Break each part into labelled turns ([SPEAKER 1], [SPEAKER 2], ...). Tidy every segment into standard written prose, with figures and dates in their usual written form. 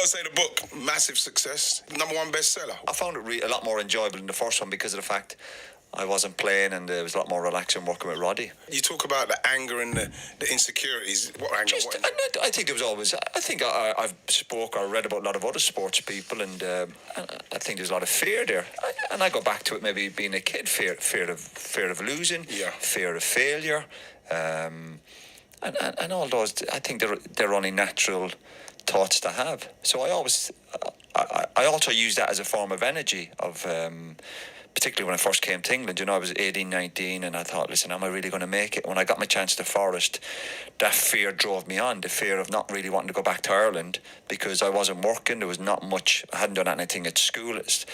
[SPEAKER 1] to say the book, massive success, #1 bestseller.
[SPEAKER 2] I found it a lot more enjoyable than the first one because of the fact I wasn't playing and it was a lot more relaxing working with Roddy.
[SPEAKER 1] You talk about the anger and the insecurities. What anger?
[SPEAKER 2] I think there was always. I think I've spoke or read about a lot of other sports people, and I think there's a lot of fear there. And I go back to it maybe being a kid, fear of losing, fear of failure, and all those. I think they're only natural thoughts to have. So I also use that as a form of energy of. Particularly when I first came to England, I was 18, 19, and I thought, listen, am I really going to make it? When I got my chance to Forest, that fear drove me on, the fear of not really wanting to go back to Ireland because I wasn't working, there was not much, I hadn't done anything at school. It's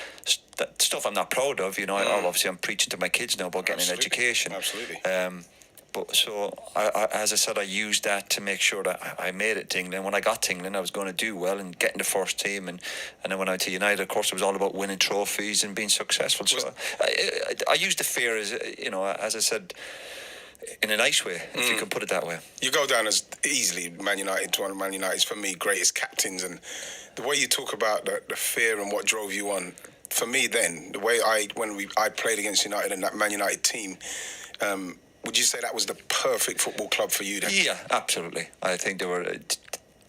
[SPEAKER 2] stuff I'm not proud of, obviously I'm preaching to my kids now about getting an education.
[SPEAKER 1] Absolutely.
[SPEAKER 2] But so, as I said, I used that to make sure that I made it to England. When I got to England, I was going to do well and get in the first team. And then when I went to United, of course, it was all about winning trophies and being successful. So I used the fear as, as I said, in a nice way, if you can put it that way.
[SPEAKER 1] You go down as easily Man United, one of Man United's, for me, greatest captains. And the way you talk about the fear and what drove you on, for me then, the way I played against United and that Man United team, would you say that was the perfect football club for you then?
[SPEAKER 2] Yeah, absolutely. I think they were. It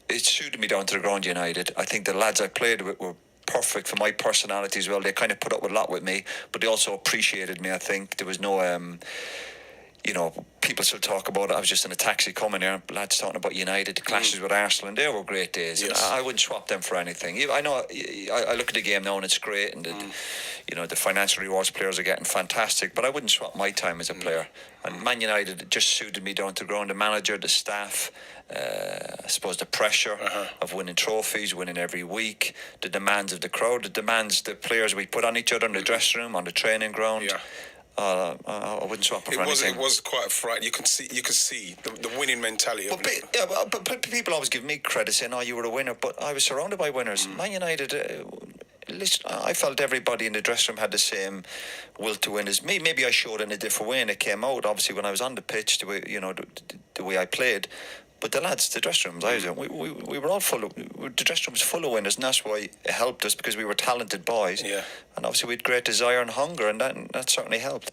[SPEAKER 2] suited me down to the ground, United. I think the lads I played with were perfect for my personality as well. They kind of put up with a lot with me, but they also appreciated me. I think there was no, people still talk about it. I was just in a taxi coming here, lads talking about United, the clashes with Arsenal, and they were great days.
[SPEAKER 1] Yes.
[SPEAKER 2] And I wouldn't swap them for anything. I know. I look at the game now and it's great, and the financial rewards players are getting fantastic. But I wouldn't swap my time as a player. And Man United just suited me down to the ground. The manager, the staff, I suppose the pressure of winning trophies, winning every week, the demands of the crowd, the demands the players we put on each other in the dressing room, on the training ground.
[SPEAKER 1] Yeah.
[SPEAKER 2] I wouldn't swap it for anything.
[SPEAKER 1] It was quite a fright. You could see the winning mentality.
[SPEAKER 2] But people always give me credit saying, "Oh, you were a winner," but I was surrounded by winners. Man United. Listen, I felt everybody in the dressing room had the same will to win as me. Maybe I showed it in a different way, and it came out obviously when I was on the pitch, the way the way I played. But the lads, the dressing rooms, we were all the dressing room was full of winners, and that's why it helped us because we were talented boys.
[SPEAKER 1] Yeah.
[SPEAKER 2] And obviously we had great desire and hunger, and that certainly helped.